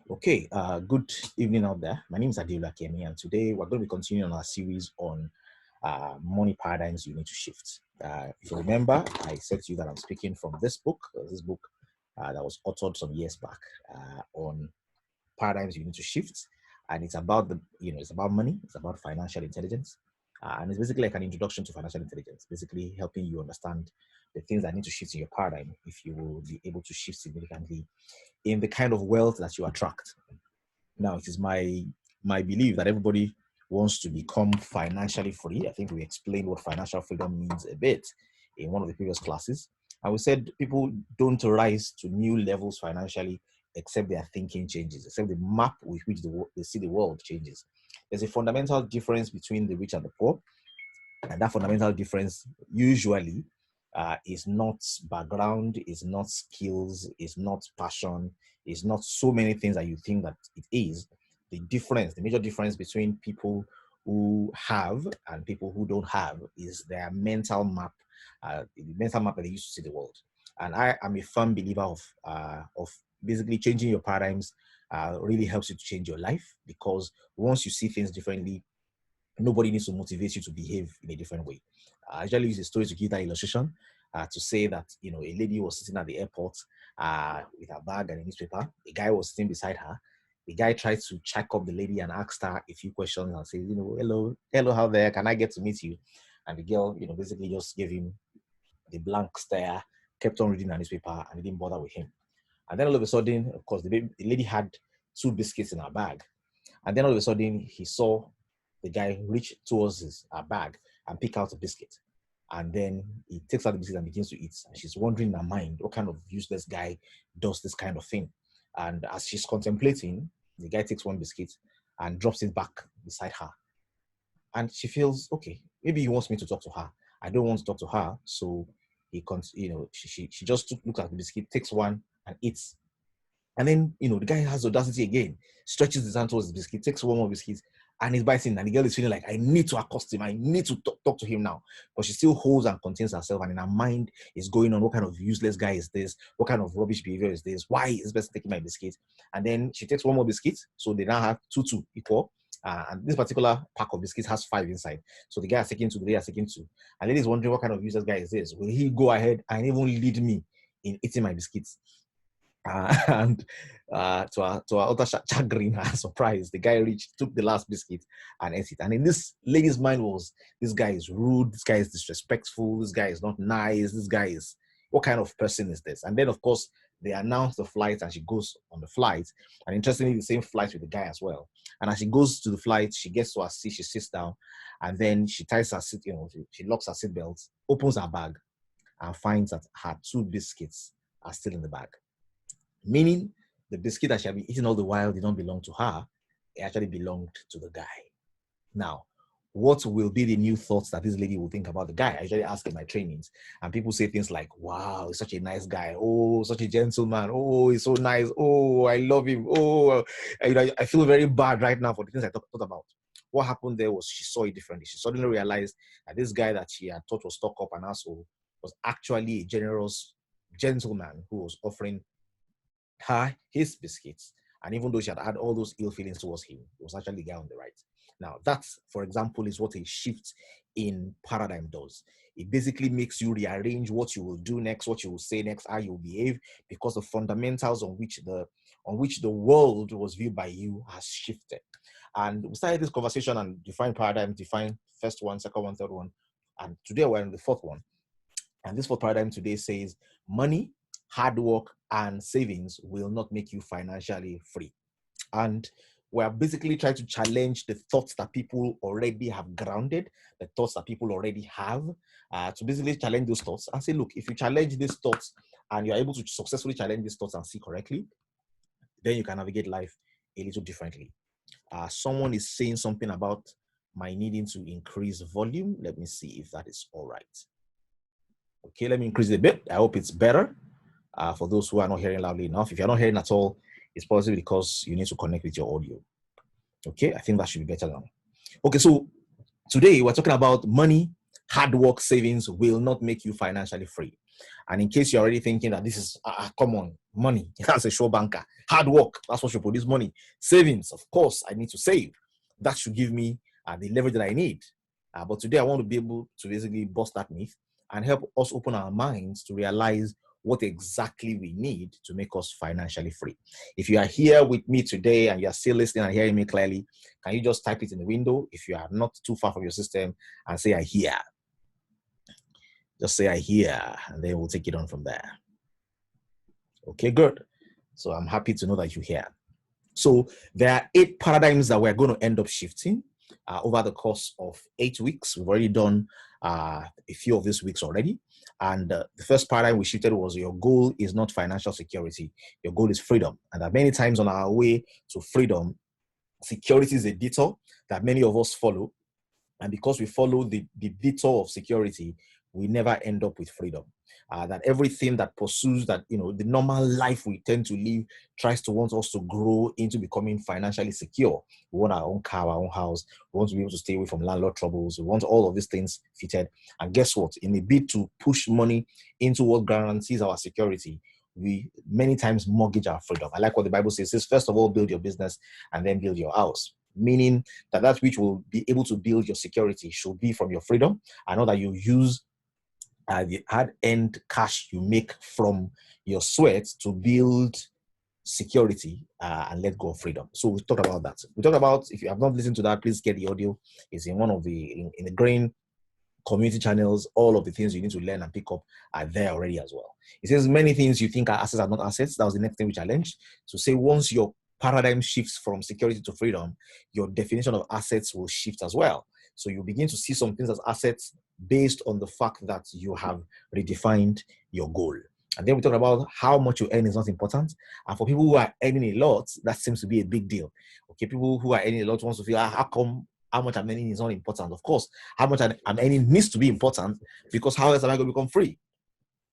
Okay, good evening out there. My name is Adela Kemi, and today we're going to be continuing our series on money paradigms you need to shift. If you remember, I said to you that I'm speaking from this book that was authored some years back on paradigms you need to shift, and it's about it's about money, it's about financial intelligence, and it's basically like an introduction to financial intelligence, basically helping you understand the things that need to shift in your paradigm if you will be able to shift significantly in the kind of wealth that you attract. Now, it is my belief that everybody wants to become financially free. I think we explained what financial freedom means a bit in one of the previous classes. And we said people don't rise to new levels financially except their thinking changes, except the map with which they see the world changes. There's a fundamental difference between the rich and the poor. And that fundamental difference usually is not background, is not skills, is not passion, is not so many things that you think that it is. The major difference between people who have and people who don't have is their mental map, the mental map that they use to see the world. And I am a firm believer of basically changing your paradigms really helps you to change your life, because once you see things differently, nobody needs to motivate you to behave in a different way. I usually use a story to give that illustration to say that, a lady was sitting at the airport with her bag and a newspaper. A guy was sitting beside her. The guy tried to check up the lady and asked her a few questions and said, hello, how there? Can I get to meet you? And the girl, basically just gave him the blank stare, kept on reading her newspaper, and didn't bother with him. And then all of a sudden, of course, the lady had 2 biscuits in her bag. And then all of a sudden, he saw the guy reach towards his bag and pick out a biscuit. And then he takes out the biscuit and begins to eat. And she's wondering in her mind, what kind of useless guy does this kind of thing? And as she's contemplating, the guy takes 1 biscuit and drops it back beside her. And she feels, okay, maybe he wants me to talk to her. I don't want to talk to her. So she just looks at the biscuit, takes one and eats. And then, the guy has audacity again, stretches his hand towards the biscuit, takes one more biscuit, and he's biting. And the girl is feeling like, I need to accost him. I need to talk to him now. But she still holds and contains herself. And in her mind is going on, what kind of useless guy is this? What kind of rubbish behavior is this? Why is this person taking my biscuit? And then she takes one more biscuit. So they now have two equal. And this particular pack of biscuits has 5 inside. So the guy has taken 2, the lady has taken 2. And the lady is wondering, what kind of useless guy is this? Will he go ahead and even lead me in eating my biscuits? And to our utter chagrin and surprise, the guy took the last biscuit and ate it. And in this lady's mind was, this guy is rude, this guy is disrespectful, this guy is not nice, this guy is, what kind of person is this? And then, of course, they announce the flight and she goes on the flight. And interestingly, the same flight with the guy as well. And as she goes to the flight, she gets to her seat, she sits down, and then she ties her seat, she locks her seatbelt, opens her bag, and finds that her 2 biscuits are still in the bag. Meaning the biscuit that she had been eating all the while did not belong to her. It actually belonged to the guy. Now, what will be the new thoughts that this lady will think about the guy? I usually ask in my trainings, and people say things like, wow, he's such a nice guy. Oh, such a gentleman. Oh, he's so nice. Oh, I love him. Oh, I feel very bad right now for the things I thought about. What happened there was she saw it differently. She suddenly realized that this guy that she had thought was stuck up an asshole was actually a generous gentleman who was offering her his biscuits. And even though she had all those ill feelings towards him, it was actually the guy on the right. Now, that, for example, is what a shift in paradigm does. It basically makes you rearrange what you will do next, what you will say next, how you will behave, because the fundamentals on which the world was viewed by you has shifted. And we started this conversation and define paradigm, define first one, second one, third one, and today we're in the 4th one. And this 4th paradigm today says money, hard work, and savings will not make you financially free. And we're basically trying to challenge the thoughts that people already have grounded, the thoughts that people already have, to basically challenge those thoughts and say, look, if you challenge these thoughts and you're able to successfully challenge these thoughts and see correctly, then you can navigate life a little differently. Someone is saying something about my needing to increase volume. Let me see if that is all right. Okay, let me increase it a bit. I hope it's better. For those who are not hearing loudly enough. If you're not hearing at all, it's possibly because you need to connect with your audio. Okay, I think that should be better now. Okay, so today we're talking about money, hard work, savings will not make you financially free. And in case you're already thinking that this is, come on, money, that's a sure banker. Hard work, that's what should produce money. Savings, of course, I need to save. That should give me the leverage that I need. But today I want to be able to basically bust that myth and help us open our minds to realize what exactly we need to make us financially free. If you are here with me today and you are still listening and hearing me clearly, can you just type it in the window if you are not too far from your system and say, I hear. Just say, I hear, and then we'll take it on from there. Okay, good. So I'm happy to know that you hear. So there are 8 paradigms that we're going to end up shifting over the course of 8 weeks. We've already done a few of these weeks already. And the first paradigm we shifted was your goal is not financial security. Your goal is freedom. And that many times on our way to freedom, security is a detour that many of us follow. And because we follow the detour of security, we never end up with freedom. That everything that pursues that, the normal life we tend to live tries to want us to grow into becoming financially secure. We want our own car, our own house. We want to be able to stay away from landlord troubles. We want all of these things fitted. And guess what? In the bid to push money into what guarantees our security, we many times mortgage our freedom. I like what the Bible says. It says, first of all, build your business and then build your house. Meaning that which will be able to build your security should be from your freedom. I know that you use the hard-earned cash you make from your sweat to build security and let go of freedom. So we talked about that. We talked about, if you have not listened to that, please get the audio. It's in one of in the Grain community channels. All of the things you need to learn and pick up are there already as well. It says many things you think are assets are not assets. That was the next thing we challenged. So say once your paradigm shifts from security to freedom, your definition of assets will shift as well. So you begin to see some things as assets based on the fact that you have redefined your goal. And then we talk about how much you earn is not important. And for people who are earning a lot, that seems to be a big deal. Okay, people who are earning a lot want to feel, how come how much I'm earning is not important? Of course, how much I'm earning needs to be important, because how else am I going to become free?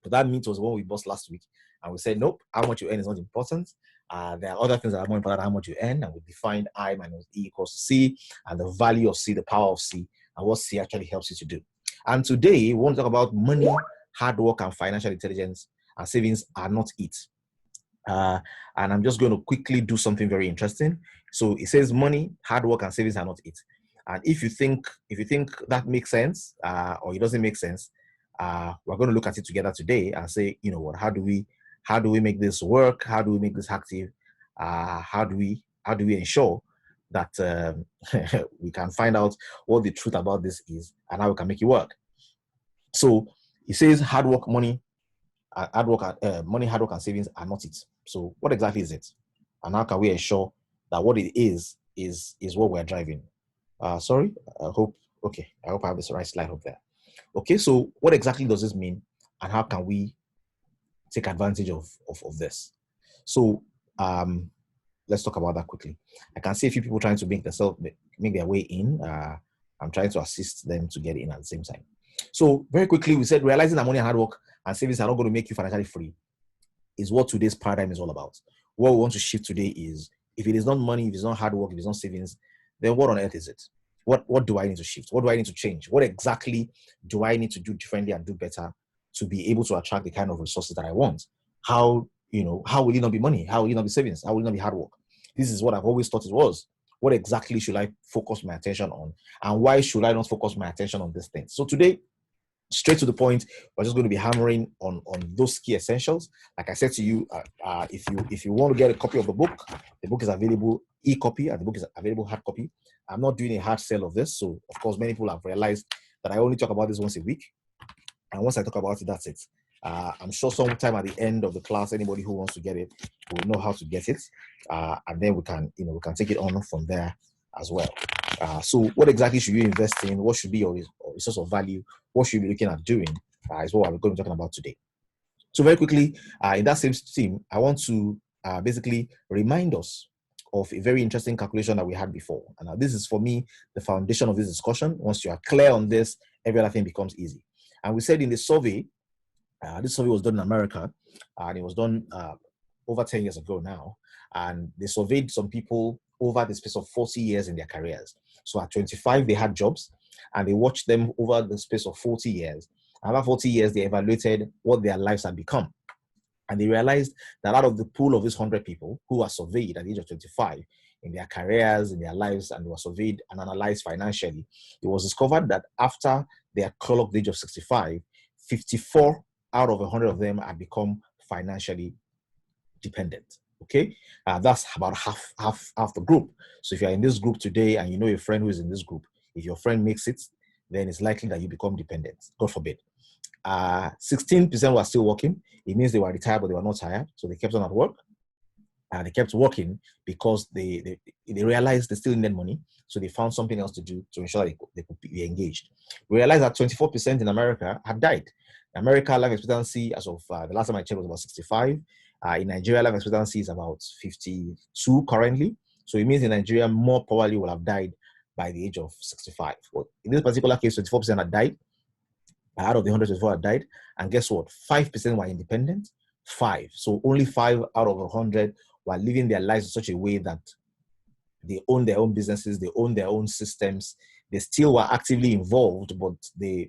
But that means was what we bought last week. And we said, nope, how much you earn is not important. There are other things that are more important than how much you earn. And we defined I minus E equals to C, and the value of C, the power of C, and what C actually helps you to do. And today, we want to talk about money, hard work, and financial intelligence. And savings are not it. And I'm just going to quickly do something very interesting. So it says money, hard work, and savings are not it. And if you think that makes sense, or it doesn't make sense, we're going to look at it together today and say, you know what, how do we make this work? How do we make this active? How do we ensure that we can find out what the truth about this is and how we can make it work? So it says hard work, money, money, hard work, and savings are not it. So what exactly is it? And how can we ensure that what it is what we're driving? Sorry, I hope I have this right slide up there. Okay, so what exactly does this mean, and how can we take advantage of this? So let's talk about that quickly. I can see a few people trying to make their way in. I'm trying to assist them to get in at the same time. So very quickly, we said realizing that money and hard work and savings are not going to make you financially free is what today's paradigm is all about. What we want to shift today is, if it is not money, if it's not hard work, if it's not savings, then what on earth is it? What do I need to shift? What do I need to change? What exactly do I need to do differently and do better to be able to attract the kind of resources that I want? How will it not be money? How will it not be savings? How will it not be hard work? This is what I've always thought it was. What exactly should I focus my attention on? And why should I not focus my attention on these things? So today, straight to the point, we're just going to be hammering on those key essentials. Like I said to you, if you want to get a copy of the book is available e-copy, and the book is available hard copy. I'm not doing a hard sell of this. So of course, many people have realized that I only talk about this once a week. And once I talk about it, that's it. I'm sure sometime at the end of the class, anybody who wants to get it will know how to get it. And then we can take it on from there as well. So what exactly should you invest in? What should be your source of value? What should you be looking at doing? Is what we're going to be talking about today. So very quickly, in that same theme, I want to basically remind us of a very interesting calculation that we had before. And this is, for me, the foundation of this discussion. Once you are clear on this, every other thing becomes easy. And we said in the survey, this survey was done in America, and it was done over 10 years ago now. And they surveyed some people over the space of 40 years in their careers. So at 25, they had jobs, and they watched them over the space of 40 years. After 40 years, they evaluated what their lives had become. And they realized that out of the pool of these 100 people who were surveyed at the age of 25 in their careers, in their lives, and were surveyed and analyzed financially, it was discovered that after they had clocked the age of 65, 54 out of 100 of them had become financially dependent. Okay, that's about half the group. So if you're in this group today and you know a friend who is in this group, if your friend makes it, then it's likely that you become dependent. God forbid. 16% were still working. It means they were retired, but they were not tired, so they kept on at work. They kept working because they realized they still needed money, so they found something else to do to ensure they could be engaged. We realized that 24% in America had died. America life expectancy as of the last time I checked was about 65. In Nigeria, life expectancy is about 52 currently. So it means in Nigeria, more probably will have died by the age of 65. Well, in this particular case, 24% had died. Out of the 124 had died. And guess what? 5% were independent. 5. So only 5 out of 100 were living their lives in such a way that they own their own businesses, they own their own systems. They still were actively involved, but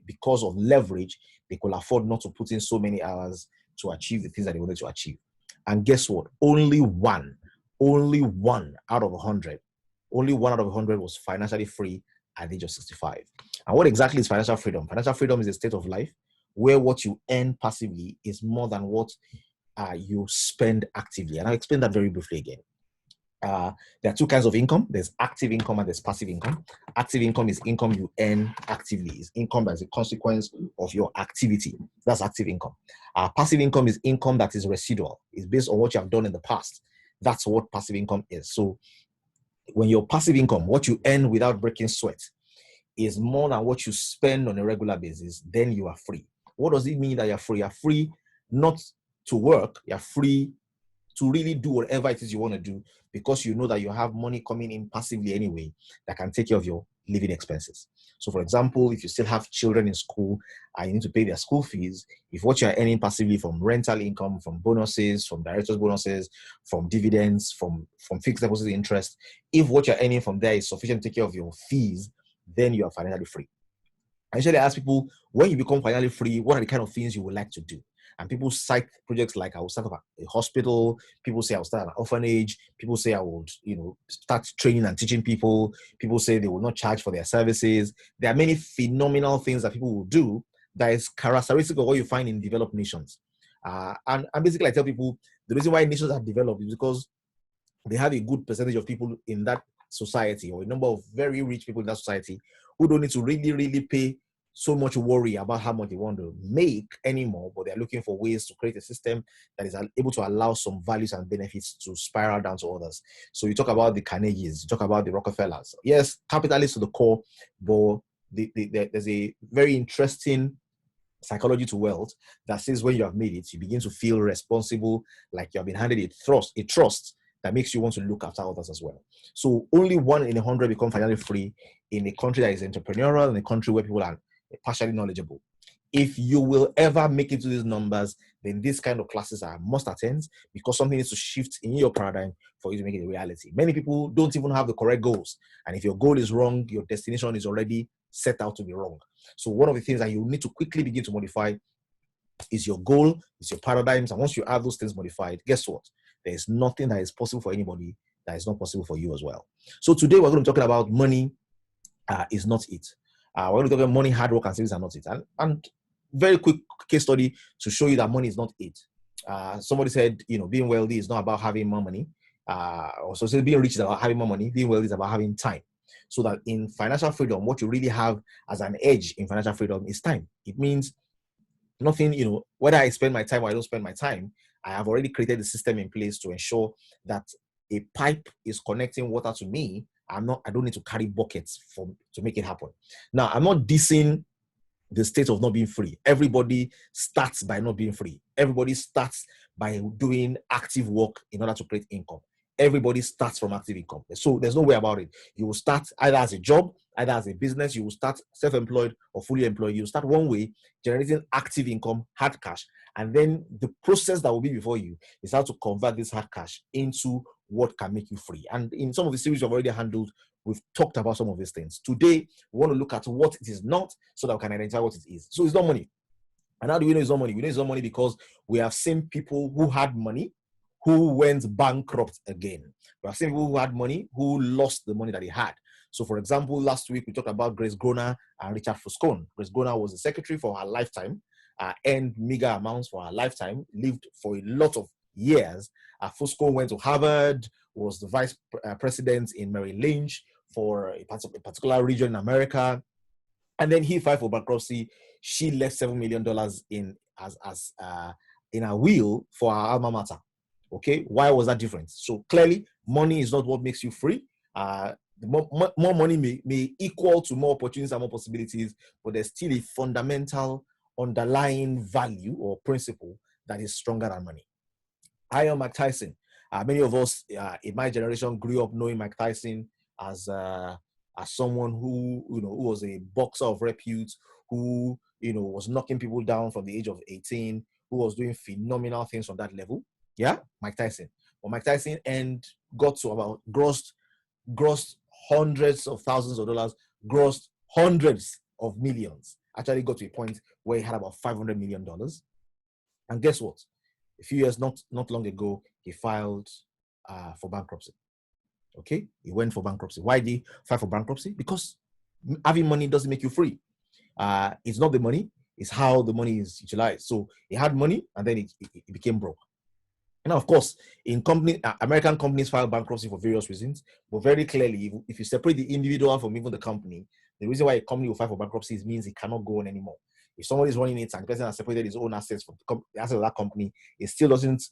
because of leverage, they could afford not to put in so many hours to achieve the things that they wanted to achieve. And guess what? Only one out of 100 was financially free at the age of 65. And what exactly is financial freedom? Financial freedom is a state of life where what you earn passively is more than what you spend actively. And I'll explain that very briefly again. There are two kinds of income. There's active income and there's passive income. Active income is income you earn actively. It's income as a consequence of your activity. That's active income. Passive income is income that is residual. It's based on what you have done in the past. That's what passive income is. So when your passive income, what you earn without breaking sweat, is more than what you spend on a regular basis, then you are free. What does it mean that you're free? You're free not to work. You're free to really do whatever it is you want to do because you know that you have money coming in passively anyway that can take care of your living expenses. So for example, if you still have children in school and you need to pay their school fees, if what you're earning passively from rental income, from bonuses, from directors' bonuses, from dividends, from fixed deposit interest, if what you're earning from there is sufficient to take care of your fees, then you are financially free. I usually ask people, when you become financially free, what are the kind of things you would like to do? And people cite projects like I will start up a hospital. People say I will start an orphanage. People say I would, start training and teaching people. People say they will not charge for their services. There are many phenomenal things that people will do that is characteristic of what you find in developed nations. And basically I tell people the reason why nations have developed is because they have a good percentage of people in that society, or a number of very rich people in that society, who don't need to really, really pay so much worry about how much they want to make anymore, but they're looking for ways to create a system that is able to allow some values and benefits to spiral down to others. So you talk about the Carnegies, you talk about the Rockefellers. Yes, capitalists to the core, but there's a very interesting psychology to wealth that says when you have made it, you begin to feel responsible, like you have been handed a trust that makes you want to look after others as well. So only 1 in 100 become financially free in a country that is entrepreneurial, in a country where people are partially knowledgeable. If you will ever make it to these numbers, then these kind of classes are must attend, because something needs to shift in your paradigm for you to make it a reality. Many people don't even have the correct goals. And if your goal is wrong, your destination is already set out to be wrong. So one of the things that you need to quickly begin to modify is your goal, is your paradigms. And once you have those things modified, guess what? There is nothing that is possible for anybody that is not possible for you as well. So today we're going to be talking about money is not it. We're going to talk about money, hard work, and savings are not it. And very quick case study to show you that money is not it. Somebody said, being wealthy is not about having more money. Also, being rich is about having more money. Being wealthy is about having time. So that in financial freedom, what you really have as an edge in financial freedom is time. It means nothing, whether I spend my time or I don't spend my time, I have already created the system in place to ensure that a pipe is connecting water to me. I don't need to carry buckets to make it happen. Now, I'm not dissing the state of not being free. Everybody starts by not being free. Everybody starts by doing active work in order to create income. Everybody starts from active income. So there's no way about it. You will start either as a job, either as a business. You will start self-employed or fully employed. You will start one way, generating active income, hard cash. And then the process that will be before you is how to convert this hard cash into what can make you free. And in some of the series we've already handled, we've talked about some of these things. Today, we want to look at what it is not so that we can identify what it is. So it's not money. And how do we know it's not money? We know it's not money because we have seen people who had money who went bankrupt again. We have seen people who had money who lost the money that they had. So, for example, last week we talked about Grace Groner and Richard Foscone. Grace Groner was the secretary for her lifetime, earned meager amounts for her lifetime, lived for a lot of years. Foscone went to Harvard, was the vice president in Merrill Lynch for a particular region in America, and then he filed for bankruptcy. She left $7 million in her will for her alma mater. Okay, why was that different? So clearly, money is not what makes you free. More money may equal to more opportunities and more possibilities, but there's still a fundamental underlying value or principle that is stronger than money. I am Mike Tyson. Many of us in my generation grew up knowing Mike Tyson as someone who who was a boxer of repute, who was knocking people down from the age of 18, who was doing phenomenal things from that level. Yeah, Mike Tyson. Well, Mike Tyson got to about grossed hundreds of thousands of dollars, grossed hundreds of millions. Actually got to a point where he had about $500 million. And guess what? A few years not long ago, he filed for bankruptcy. Okay, he went for bankruptcy. Why did he file for bankruptcy? Because having money doesn't make you free. It's not the money, it's how the money is utilized. So he had money and then he became broke. And of course, in American companies file bankruptcy for various reasons, but very clearly, if you separate the individual from even the company, the reason why a company will file for bankruptcy means it cannot go on anymore. If somebody is running it and the person has separated his own assets from the assets of that company, it still doesn't,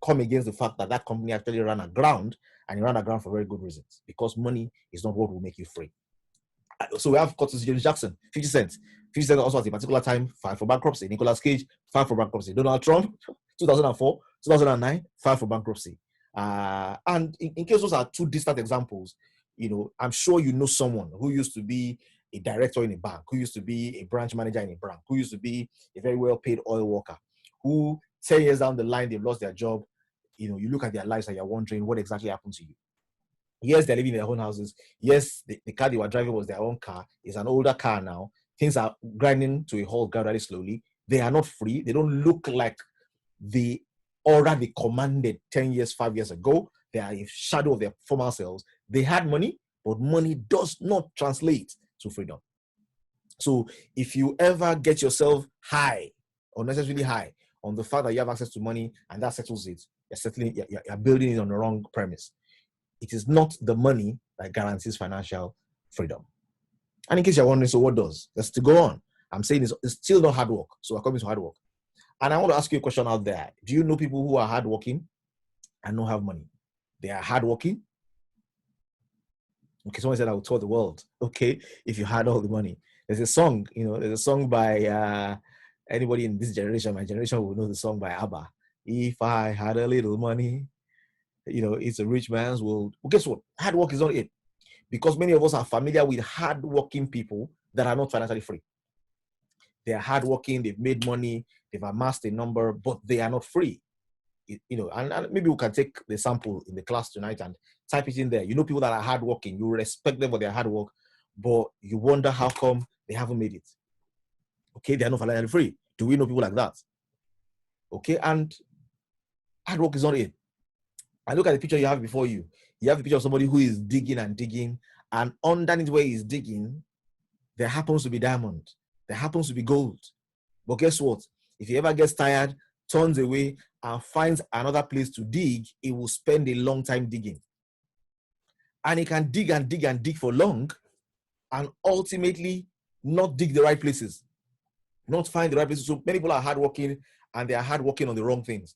come against the fact that that company actually ran aground, and it ran aground for very good reasons, because money is not what will make you free. So we have Curtis James Jackson, 50 Cent. 50 Cent also at a particular time filed for bankruptcy. Nicolas Cage filed for bankruptcy. Donald Trump, 2004, 2009, filed for bankruptcy. And in case those are two distant examples, I'm sure you know someone who used to be a director in a bank, who used to be a branch manager in a bank, who used to be a very well-paid oil worker, who 10 years down the line, they've lost their job. You look at their lives and you're wondering what exactly happened to you. Yes, they're living in their own houses. Yes, the car they were driving was their own car. It's an older car now. Things are grinding to a halt gradually, slowly. They are not free. They don't look like the aura they commanded 10 years, 5 years ago. They are a shadow of their former selves. They had money, but money does not translate to freedom. So if you ever get yourself high, unnecessarily high, on the fact that you have access to money and that settles it, you're building it on the wrong premise. It is not the money that guarantees financial freedom. And in case you're wondering, so what does? Let's to go on. I'm saying it's still not hard work. So we're coming to hard work. And I want to ask you a question out there. Do you know people who are hardworking and don't have money? They are hardworking. Okay, someone said I would tour the world. Okay, if you had all the money. There's a song, there's a song by anybody in this generation, my generation will know the song by ABBA. If I had a little money, it's a rich man's world. Well, guess what? Hard work is not it. Because many of us are familiar with hardworking people that are not financially free. They are hardworking, they've made money, they've amassed a number, but they are not free. And maybe we can take the sample in the class tonight and type it in there. People that are hardworking, you respect them for their hard work, but you wonder how come they haven't made it. Okay, they are not financially free. Do we know people like that? Okay, and hard work is not it. And look at the picture you have before you. You have the picture of somebody who is digging and digging, and underneath where he's digging, there happens to be diamond. There happens to be gold. But guess what? If he ever gets tired, turns away, and finds another place to dig, he will spend a long time digging. And he can dig and dig and dig for long, and ultimately not dig the right places, not find the right places. So many people are hardworking, and they are hardworking on the wrong things.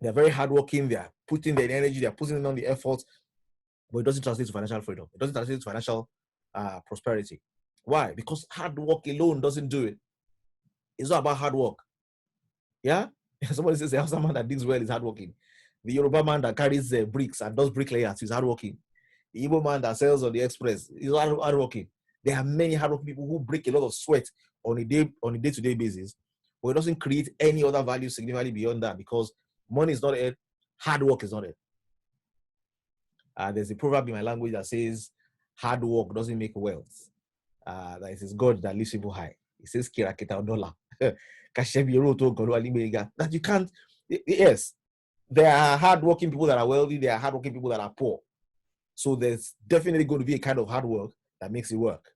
They're very hardworking. They are putting their energy. They're putting on the effort, but it doesn't translate to financial freedom. It doesn't translate to financial prosperity. Why? Because hard work alone doesn't do it. It's not about hard work. Yeah? Somebody says the Hausa man that digs well is hardworking. The Yoruba man that carries bricks and does bricklayers is hardworking. The Igbo man that sells on the express is hardworking. There are many hardworking people who break a lot of sweat on a day-to-day basis, but it doesn't create any other value significantly beyond that, because money is not it, hard work is not it. There's a proverb in my language that says, hard work doesn't make wealth. That it is God that lifts people high. It says kirakita dollar. That you can't. Yes, there are hardworking people that are wealthy. There are hardworking people that are poor. So there's definitely going to be a kind of hard work that makes it work.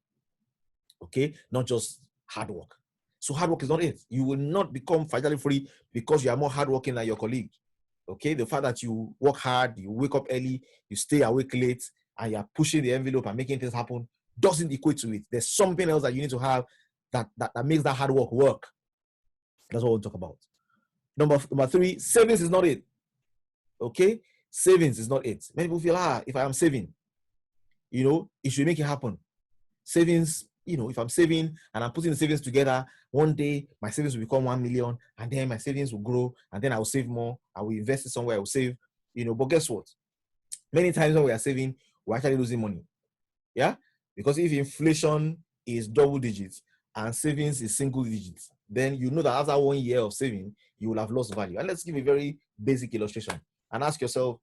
Okay, not just hard work. So hard work is not it. You will not become financially free because you are more hardworking than your colleague. Okay, the fact that you work hard, you wake up early, you stay awake late, and you're pushing the envelope and making things happen doesn't equate to it. There's something else that you need to have that makes that hard work. That's what we'll talk about. Number 3, savings is not it. Okay, savings is not it. Many people feel, if I am saving, it should make it happen. Savings, if I'm saving and I'm putting the savings together, one day my savings will become 1 million, and then my savings will grow, and then I will save more. I will invest it somewhere. I will save, But guess what? Many times when we are saving, we're actually losing money. Yeah, because if inflation is double digits and savings is single digits, then you know that after 1 year of saving, you will have lost value. And let's give a very basic illustration and ask yourself,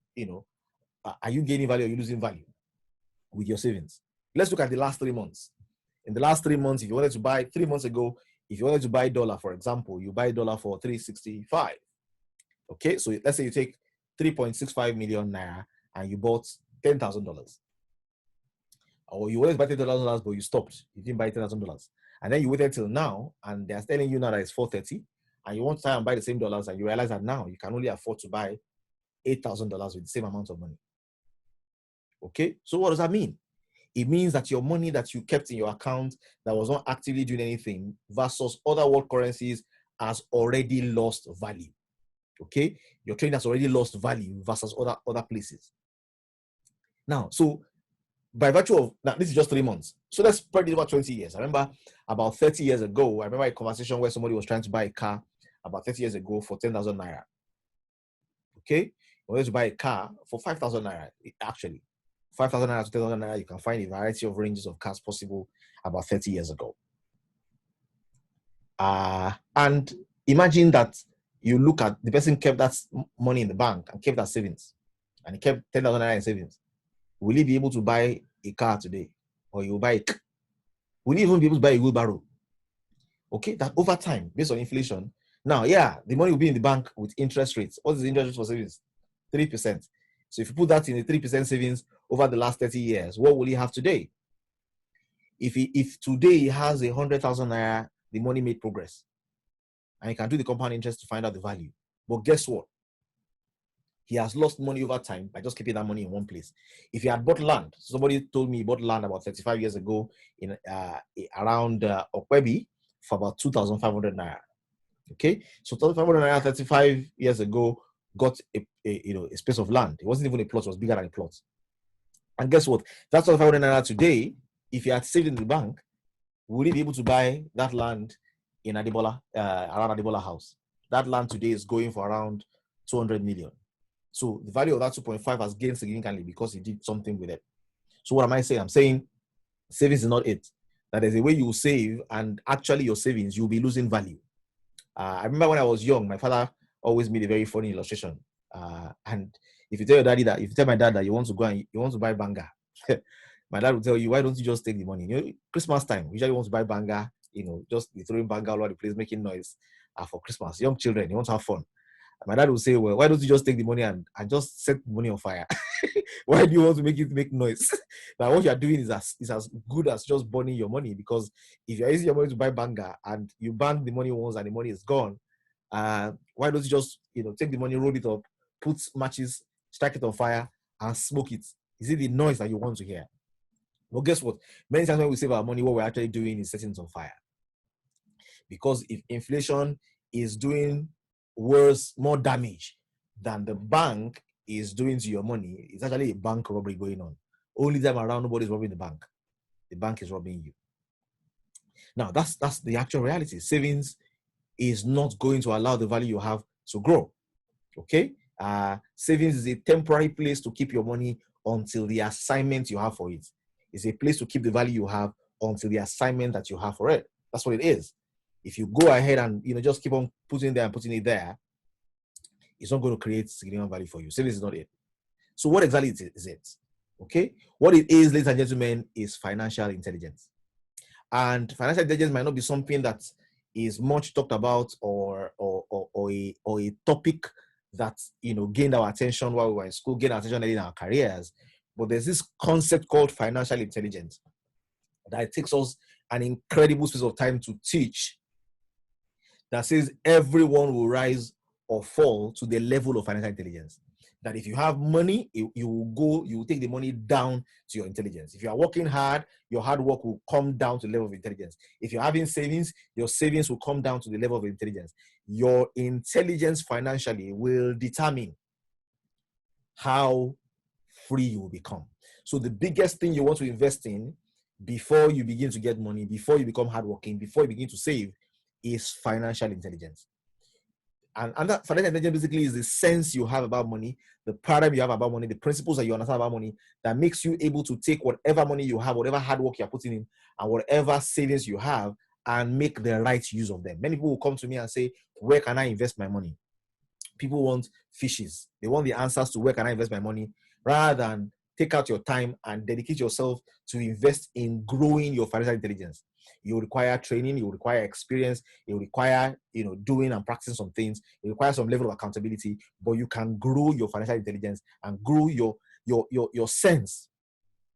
are you gaining value or are you losing value with your savings? Let's look at the last 3 months. In the last 3 months, if you wanted to buy 3 months ago, if you wanted to buy dollar, for example, you buy dollar for 365. Okay, so let's say you take 3.65 million naira and you bought $10,000. Or you wanted to buy $10,000, but you stopped. You didn't buy $10,000. And then you waited till now, and they're telling you now that it's 430, and you want to try and buy the same dollars, and you realize that now you can only afford to buy $8,000 with the same amount of money. Okay, so what does that mean? It means that your money that you kept in your account that was not actively doing anything versus other world currencies has already lost value. Okay, your trade has already lost value versus other places. Now, so by virtue of, now this is just 3 months. So let's spread it over 20 years. I remember about 30 years ago, I remember a conversation where somebody was trying to buy a car about 30 years ago for 10,000 naira. Okay, you wanted to buy a car for 5,000 naira, actually. 5,000 naira to 10,000 naira, you can find a variety of ranges of cars possible about 30 years ago. And imagine that you look at the person kept that money in the bank and kept that savings, and he kept 10,000 naira in savings. Will he be able to buy a car today? Or you will buy it? Will he even be able to buy a wheelbarrow? Okay, that over time, based on inflation, now, the money will be in the bank with interest rates. What is the interest rate for savings? 3%. So if you put that in a 3% savings over the last 30 years, what will he have today? If today he has 100,000 naira, the money made progress. And you can do the compound interest to find out the value. But guess what? He has lost money over time by just keeping that money in one place. If he had bought land, somebody told me he bought land about 35 years ago in around Okwebi for about 2,500 naira. Okay, so 2,500 naira 35 years ago got a space of land. It wasn't even a plot; it was bigger than a plot. And guess what? That's 2,500 naira today. If he had saved in the bank, would he be able to buy that land in Adibola, around Adibola House? That land today is going for around 200 million. So the value of that 2.5 has gained significantly because he did something with it. So what am I saying? I'm saying savings is not it. That there's a way you save, and actually your savings, you'll be losing value. I remember when I was young, my father always made a very funny illustration. And if you tell your daddy that, if you tell my dad that you want to go and you want to buy banga, my dad will tell you, why don't you just take the money? Christmas time, we usually want to buy banga, just throwing banga all over the place, making noise for Christmas. Young children, you want to have fun. My dad will say, well, why don't you just take the money and just set the money on fire? Why do you want to make it make noise? Now, what you are doing is as good as just burning your money, because if you're using your money to buy banga and you bang the money once and the money is gone, why don't you just take the money, roll it up, put matches, strike it on fire, and smoke it? Is it the noise that you want to hear? Well, guess what? Many times when we save our money, what we're actually doing is setting it on fire. Because if inflation is doing worse, more damage than the bank is doing to your money, it's actually a bank robbery going on. Only time around, nobody's robbing the bank. The bank is robbing you. Now, that's the actual reality. Savings is not going to allow the value you have to grow. Okay? Savings is a temporary place to keep your money until the assignment you have for it. It's a place to keep the value you have until the assignment that you have for it. That's what it is. If you go ahead and just keep on putting it there, it's not going to create significant value for you. Savings is not it. So what exactly is it? Okay, what it is, ladies and gentlemen, is financial intelligence. And financial intelligence might not be something that is much talked about or a topic that gained our attention while we were in school, gained our attention in our careers. But there's this concept called financial intelligence that it takes us an incredible space of time to teach, that says everyone will rise or fall to the level of financial intelligence. That if you have money, you will take the money down to your intelligence. If you are working hard, your hard work will come down to the level of intelligence. If you're having savings, your savings will come down to the level of intelligence. Your intelligence financially will determine how free you will become. So the biggest thing you want to invest in before you begin to get money, before you become hardworking, before you begin to save, is financial intelligence. And that financial intelligence basically is the sense you have about money, the paradigm you have about money, the principles that you understand about money, that makes you able to take whatever money you have, whatever hard work you're putting in, and whatever savings you have, and make the right use of them. Many people will come to me and say, where can I invest my money? People want fishes. They want the answers to where can I invest my money, rather than take out your time and dedicate yourself to invest in growing your financial intelligence. You require training, you require experience, you require doing and practicing some things, you require some level of accountability, but you can grow your financial intelligence and grow your sense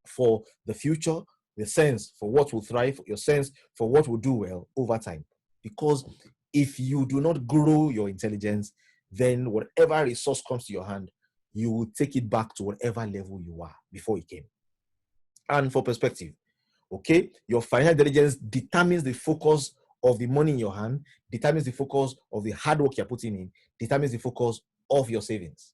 for the future, the sense for what will thrive, your sense for what will do well over time. Because if you do not grow your intelligence, then whatever resource comes to your hand, you will take it back to whatever level you were before it came. And for perspective, okay, your financial intelligence determines the focus of the money in your hand, determines the focus of the hard work you're putting in, determines the focus of your savings.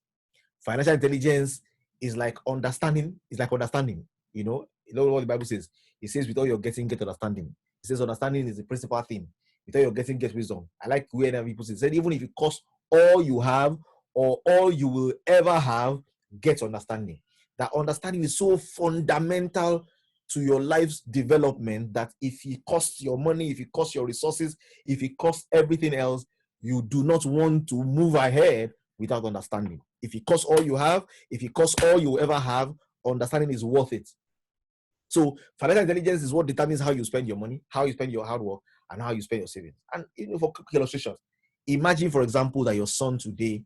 Financial intelligence is like understanding. You know what the Bible says? It says, with all you're getting, get understanding. It says understanding is the principal thing. With all you're getting, get wisdom. I like where people say, even if it costs all you have or all you will ever have, get understanding. That understanding is so fundamental to your life's development that if it costs your money, if it costs your resources, if it costs everything else, you do not want to move ahead without understanding. If it costs all you have, if it costs all you ever have, understanding is worth it. So financial intelligence is what determines how you spend your money, how you spend your hard work, and how you spend your savings. And for quick illustrations, imagine, for example, that your son today,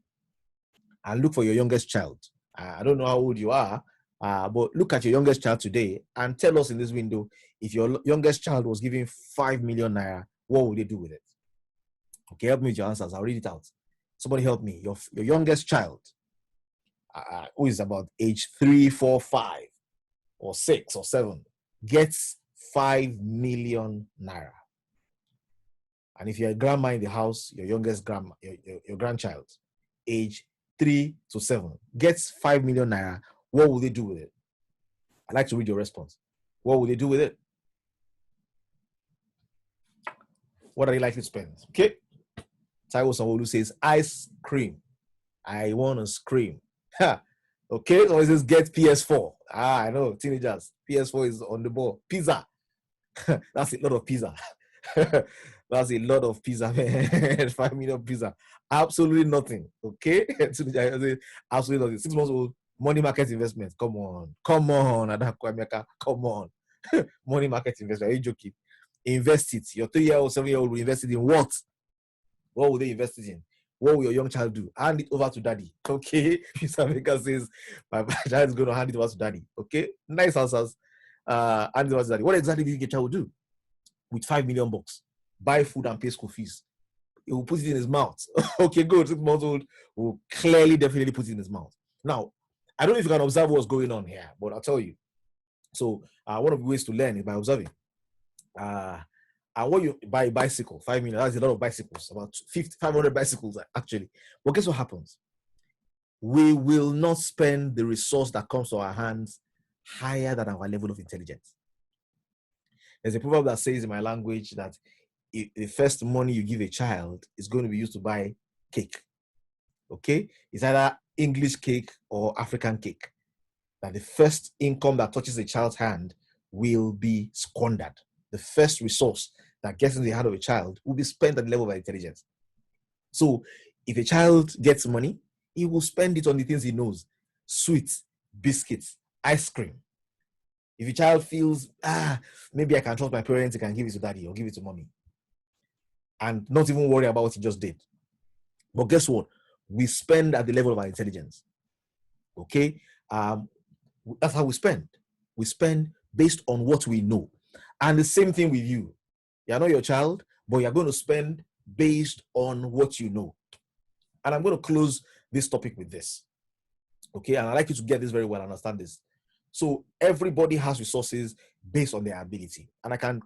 and look for your youngest child. I don't know how old you are, but look at your youngest child today and tell us in this window, if your youngest child was given 5 million naira, what would they do with it? Okay, help me with your answers. I'll read it out. Somebody help me. Your youngest child, who is about age 3, 4, 5, or 6 or 7, gets 5 million naira. And if you're a grandma in the house, your youngest grandma, your grandchild, age 3 to 7, gets 5 million naira, what will they do with it? I'd like to read your response. What will they do with it? What are they likely to spend? Okay. Taiwo Sanwo-Olu says, ice cream. I want to scream. Okay. So it says, get PS4. I know, teenagers. PS4 is on the ball. Pizza. That's a lot of pizza. That's a lot of pizza, man. 5 million pizza. Absolutely nothing. Okay. Absolutely nothing. 6 months old. Money market investment. Come on. Come on. Money market investment. Are you joking? Invest it. Your 3-year-old, 7-year-old will invest it in what? What will they invest it in? What will your young child do? Hand it over to daddy. Okay. Mr. Maker says, my child is going to hand it over to daddy. Okay. Nice answers. Hand it over to daddy. What exactly do you think your child will do with 5 million bucks? Buy food and pay school fees. He will put it in his mouth. Okay, good. 6 months old will clearly, definitely put it in his mouth. Now, I don't know if you can observe what's going on here, but I'll tell you. So, one of the ways to learn is by observing. And what you buy a bicycle, 5 million, that's a lot of bicycles, about 500 bicycles actually. But guess what happens? We will not spend the resource that comes to our hands higher than our level of intelligence. There's a proverb that says in my language that the first money you give a child is going to be used to buy cake. Okay? It's either English cake or African cake. That the first income that touches a child's hand will be squandered. The first resource that gets in the hand of a child will be spent at the level of intelligence. So if a child gets money, he will spend it on the things he knows. Sweets, biscuits, ice cream. If your child feels, maybe I can trust my parents, I can give it to daddy or give it to mommy, and not even worry about what he just did. But guess what? We spend at the level of our intelligence. Okay? That's how we spend. We spend based on what we know. And the same thing with you. You're not your child, but you're going to spend based on what you know. And I'm going to close this topic with this. Okay? And I'd like you to get this very well, understand this. So everybody has resources based on their ability. And I can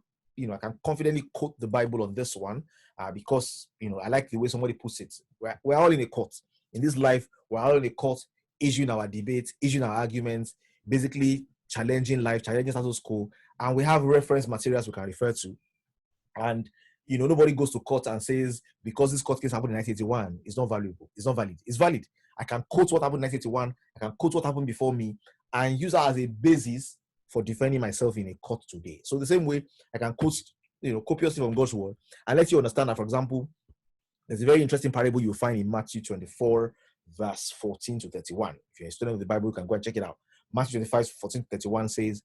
confidently quote the Bible on this one because, I like the way somebody puts it. We're all in a court. In this life, we're all in a court, issuing our debates, issuing our arguments, basically challenging life, challenging status quo. And we have reference materials we can refer to. And, nobody goes to court and says, because this court case happened in 1981, it's not valuable. It's not valid. It's valid. I can quote what happened in 1981. I can quote what happened before me and use that as a basis for defending myself in a court today. So the same way, I can quote, copiously from God's word and let you understand that, for example, there's a very interesting parable you'll find in Matthew 24, verse 14 to 31. If you're a student of the Bible, you can go and check it out. Matthew 25, 14 to 31 says,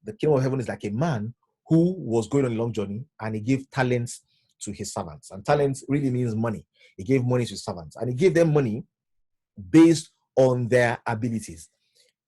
the kingdom of heaven is like a man who was going on a long journey and he gave talents to his servants. And talents really means money. He gave money to his servants and he gave them money based on their abilities.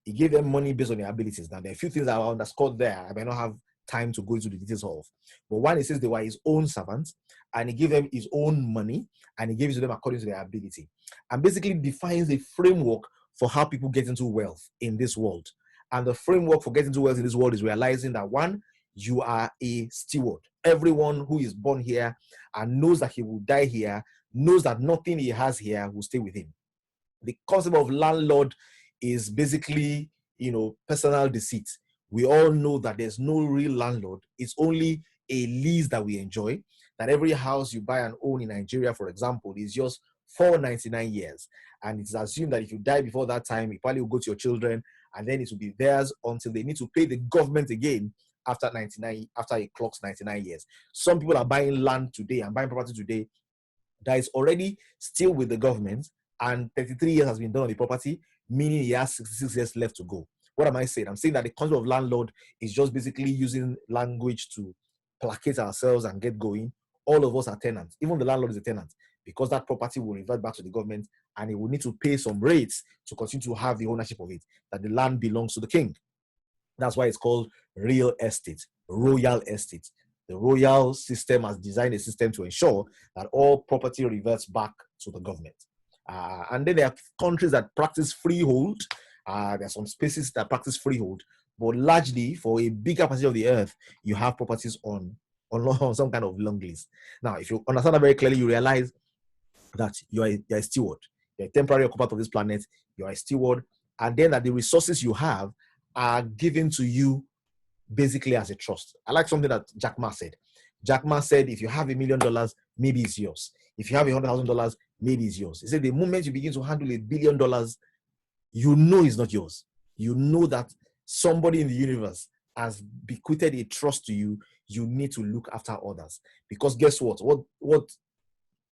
He gave them money based on their abilities. Now, there are a few things that are underscored there. I may not have time to go into the details of. But one, it says they were his own servants, and he gave them his own money, and he gave it to them according to their ability. And basically defines a framework for how people get into wealth in this world. And the framework for getting into wealth in this world is realizing that, one, you are a steward. Everyone who is born here and knows that he will die here, knows that nothing he has here will stay with him. The concept of landlord is basically, personal deceit. We all know that there's no real landlord. It's only a lease that we enjoy. That every house you buy and own in Nigeria, for example, is yours for 99 years. And it's assumed that if you die before that time, it probably will go to your children, and then it will be theirs until they need to pay the government again after it clocks 99 years. Some people are buying land today and buying property today that is already still with the government, and 33 years has been done on the property, meaning he has 66 years left to go. What am I saying? I'm saying that the concept of landlord is just basically using language to placate ourselves and get going. All of us are tenants. Even the landlord is a tenant, because that property will revert back to the government and he will need to pay some rates to continue to have the ownership of it, that the land belongs to the king. That's why it's called real estate, royal estate. The royal system has designed a system to ensure that all property reverts back to the government. And then there are countries that practice freehold. There are some spaces that practice freehold, but largely for a bigger percentage of the earth, you have properties on some kind of long lease. Now, if you understand that very clearly, you realize that you're a steward. You're a temporary occupant of this planet. You're a steward, and then that the resources you have are given to you basically as a trust. I like something that Jack Ma said. Jack Ma said, if you have $1 million, maybe it's yours. If you have $100,000, maybe it's yours. He said, the moment you begin to handle $1 billion, you know it's not yours. You know that somebody in the universe has bequeathed a trust to you. You need to look after others. Because guess what? What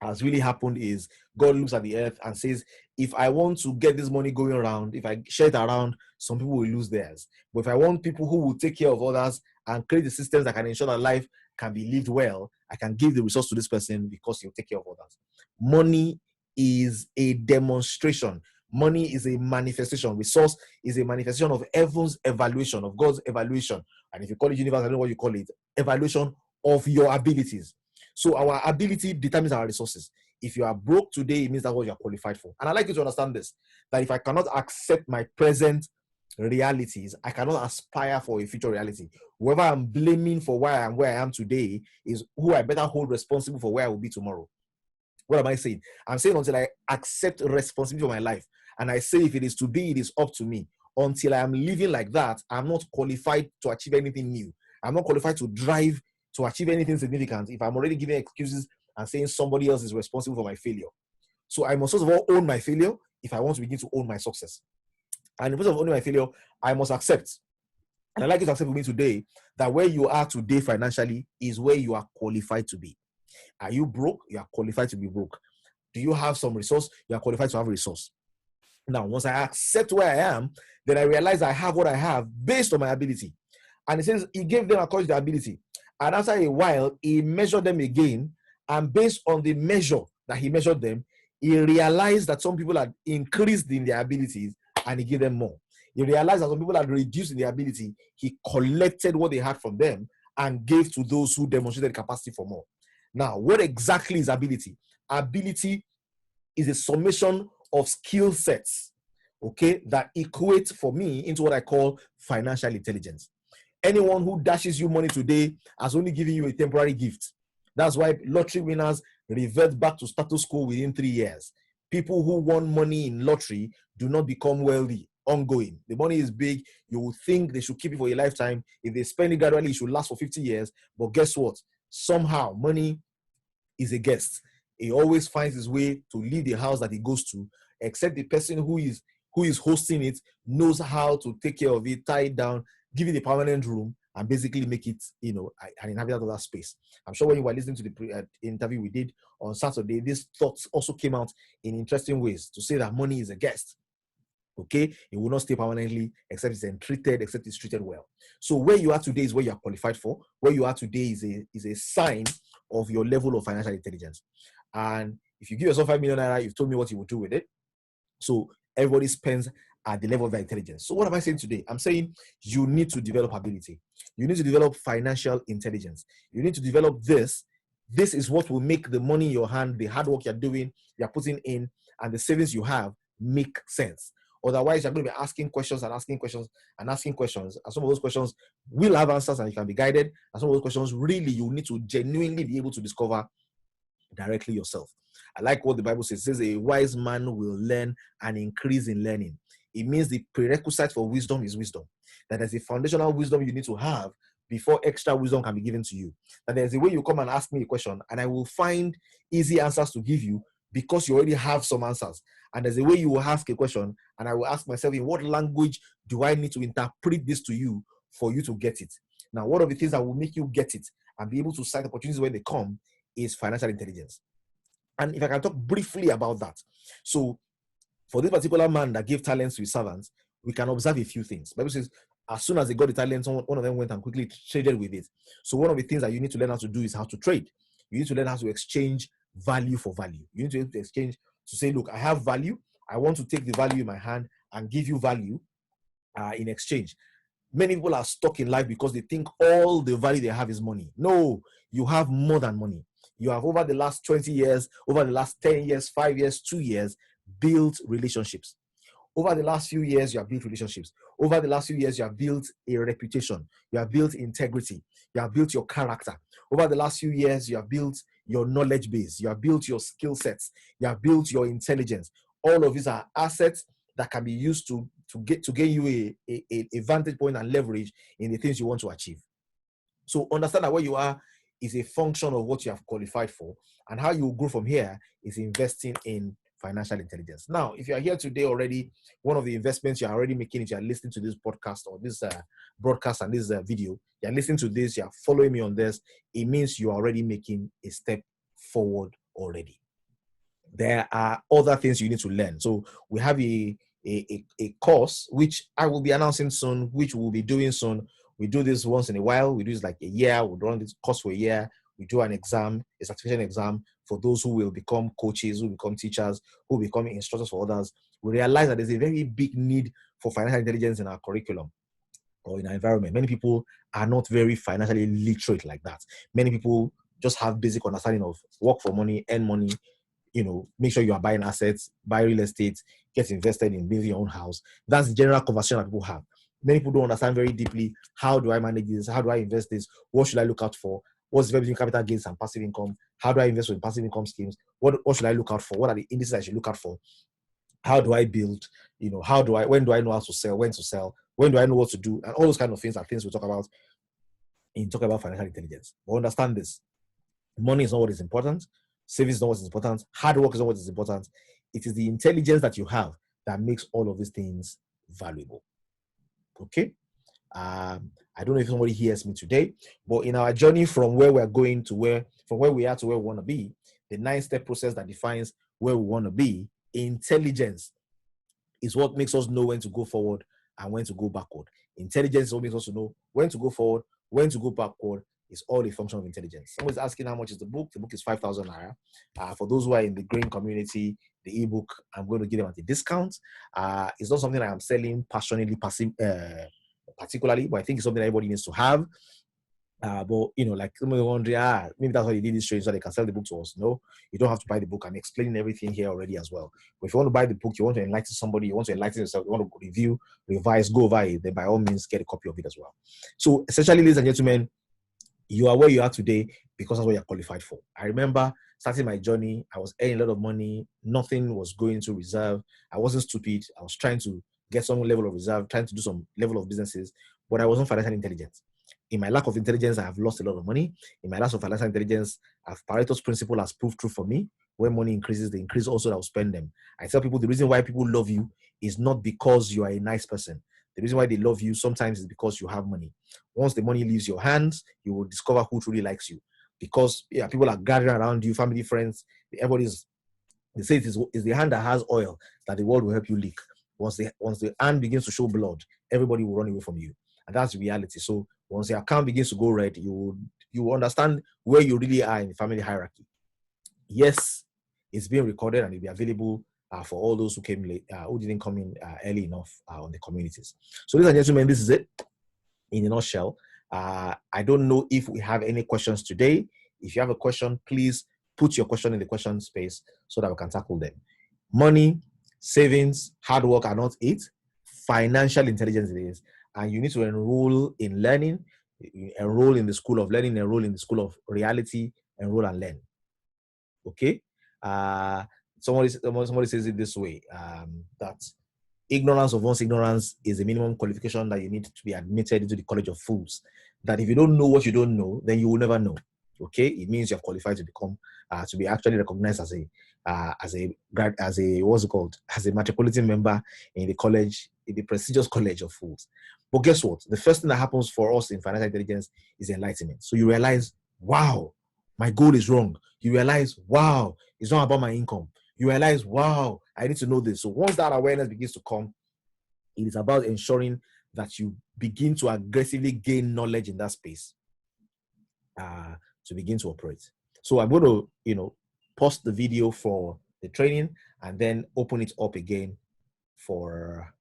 has really happened is God looks at the earth and says, if I want to get this money going around, if I share it around, some people will lose theirs. But if I want people who will take care of others and create the systems that can ensure that life can be lived well, I can give the resource to this person because he'll take care of others. Money is a demonstration. Money is a manifestation. Resource is a manifestation of heaven's evaluation, of God's evaluation. And if you call it universe, I don't know what you call it, evaluation of your abilities. So our ability determines our resources. If you are broke today, it means that's what you are qualified for. And I like you to understand this, that if I cannot accept my present realities, I cannot aspire for a future reality. Whoever I'm blaming for why I am where I am today is who I better hold responsible for where I will be tomorrow. What am I saying? I'm saying until I accept responsibility for my life, and I say if it is to be, it is up to me. Until I am living like that, I'm not qualified to achieve anything new. I'm not qualified to drive to achieve anything significant if I'm already giving excuses and saying somebody else is responsible for my failure. So I must first of all own my failure if I want to begin to own my success. And in the process of owning my failure, I must accept. And I'd like you to accept with me today that where you are today financially is where you are qualified to be. Are you broke? You are qualified to be broke. Do you have some resource? You are qualified to have a resource. Now, once I accept where I am, then I realize I have what I have based on my ability. And it says he gave them according to their ability. And after a while, he measured them again. And based on the measure that he measured them, he realized that some people had increased in their abilities and he gave them more. He realized that some people had reduced in their ability. He collected what they had from them and gave to those who demonstrated capacity for more. Now, what exactly is ability? Ability is a summation of skill sets, okay, that equate for me into what I call financial intelligence. Anyone who dashes you money today has only given you a temporary gift. That's why lottery winners revert back to status quo within 3 years. People who won money in lottery do not become wealthy ongoing. The money is big. You would think they should keep it for a lifetime. If they spend it gradually, it should last for 50 years. But guess what? Somehow, money is a guest. He always finds his way to leave the house that he goes to, except the person who is hosting it knows how to take care of it, tie it down, give it a permanent room, and basically make it, an inhabitant of that space. I'm sure when you were listening to the interview we did on Saturday, these thoughts also came out in interesting ways to say that money is a guest. Okay, it will not stay permanently except it's treated well. So where you are today is where you are qualified for. Where you are today is a sign of your level of financial intelligence. And if you give yourself 5 million naira, you've told me what you will do with it. So everybody spends at the level of their intelligence. So what am I saying today? I'm saying you need to develop ability. You need to develop financial intelligence. You need to develop this. This is what will make the money in your hand, the hard work you're doing, you're putting in, and the savings you have make sense. Otherwise, you're going to be asking questions and asking questions and asking questions. And some of those questions will have answers and you can be guided. And some of those questions really you need to genuinely be able to discover directly yourself. I like what the Bible says. It says a wise man will learn and increase in learning. It means the prerequisite for wisdom is wisdom. That there's a foundational wisdom you need to have before extra wisdom can be given to you. That there's a way you come and ask me a question and I will find easy answers to give you because you already have some answers. And there's a way you will ask a question and I will ask myself, in what language do I need to interpret this to you for you to get it? Now, one of the things that will make you get it and be able to cite opportunities when they come is financial intelligence. And if I can talk briefly about that. So for this particular man that gave talents to his servants, we can observe a few things. The Bible says, as soon as they got the talents, one of them went and quickly traded with it. So one of the things that you need to learn how to do is how to trade. You need to learn how to exchange value for value. You need to be able to exchange, to say, look, I have value. I want to take the value in my hand and give you value in exchange. Many people are stuck in life because they think all the value they have is money. No, you have more than money. You have, over the last 20 years, over the last 10 years, 5 years, 2 years, built relationships. Over the last few years, you have built relationships. Over the last few years, you have built a reputation. You have built integrity. You have built your character. Over the last few years, you have built your knowledge base. You have built your skill sets. You have built your intelligence. All of these are assets that can be used to gain you a vantage point and leverage in the things you want to achieve. So understand that where you are is a function of what you have qualified for, and how you grow from here is investing in financial intelligence. Now, if you are here today already, one of the investments you're already making, if you're listening to this podcast or this broadcast and this video, you're listening to this, you're following me on this, it means you're already making a step forward already. There are other things you need to learn. So we have a course, which I will be announcing soon, which we'll be doing soon. We do this once in a while. We do this like a year. We'll run this course for a year. We do an exam, a certification exam for those who will become coaches, who become teachers, who become instructors for others. We realize that there's a very big need for financial intelligence in our curriculum or in our environment. Many people are not very financially literate like that. Many people just have basic understanding of work for money, earn money, make sure you are buying assets, buy real estate, get invested in building your own house. That's the general conversation that people have. Many people don't understand very deeply, how do I manage this? How do I invest this? What should I look out for? What's the difference between capital gains and passive income? How do I invest in passive income schemes? What should I look out for? What are the indices I should look out for? How do I build? When do I know how to sell? When to sell? When do I know what to do? And all those kind of things are things we talk about in talking about financial intelligence. But understand this. Money is not what is important. Savings is not what is important. Hard work is not what is important. It is the intelligence that you have that makes all of these things valuable. Okay? I don't know if somebody hears me today, but in our journey from where we're going to from where we are to where we want to be, the 9-step process that defines where we want to be, intelligence is what makes us know when to go forward and when to go backward. Intelligence is what makes us to know when to go forward, when to go backward. It's all a function of intelligence. Someone's asking how much is the book. The book is 5,000 naira. For those who are in the green community, the ebook, I'm going to give them at a discount. It's not something I am selling passionately, particularly, but I think it's something everybody needs to have. But like somebody wondering, maybe that's why they did this trade so they can sell the book to us. No, you don't have to buy the book. I'm explaining everything here already as well. But if you want to buy the book, you want to enlighten somebody, you want to enlighten yourself, you want to review, revise, go over it, then by all means get a copy of it as well. So essentially, ladies and gentlemen, you are where you are today because that's what you're qualified for. I remember starting my journey, I was earning a lot of money, nothing was going to reserve. I wasn't stupid. I was trying to get some level of reserve, trying to do some level of businesses, but I wasn't financially intelligent. In my lack of intelligence, I have lost a lot of money. In my lack of financial intelligence, Pareto's principle has proved true for me. When money increases, the increase also that will spend them. I tell people the reason why people love you is not because you are a nice person. The reason why they love you sometimes is because you have money. Once the money leaves your hands, you will discover who truly likes you. Because people are gathering around you, family, friends, everybody's. They say it's the hand that has oil that the world will help you leak. Once the hand begins to show blood, everybody will run away from you. And that's the reality. So once your account begins to go red, you will understand where you really are in the family hierarchy. Yes, it's being recorded and it'll be available for all those who came late, who didn't come in early enough on the communities. So, ladies and gentlemen, this is it in a nutshell. I don't know if we have any questions today. If you have a question, please put your question in the question space so that we can tackle them. Money, savings, hard work are not it. Financial intelligence it is. And you need to enroll in learning, enroll in the school of learning, enroll in the school of reality, enroll and learn. Okay? Somebody says it this way, that ignorance of one's ignorance is a minimum qualification that you need to be admitted into the college of fools. That if you don't know what you don't know, then you will never know. Okay, it means you're qualified to become to be actually recognized as a what's it called, as a metropolitan member in the college, in the prestigious college of fools. But guess what? The first thing that happens for us in financial intelligence is enlightenment. So you realize, wow, my goal is wrong. You realize, wow, it's not about my income. You realize, wow, I need to know this. So once that awareness begins to come, it is about ensuring that you begin to aggressively gain knowledge in that space to begin to operate. So I'm going to, pause the video for the training and then open it up again for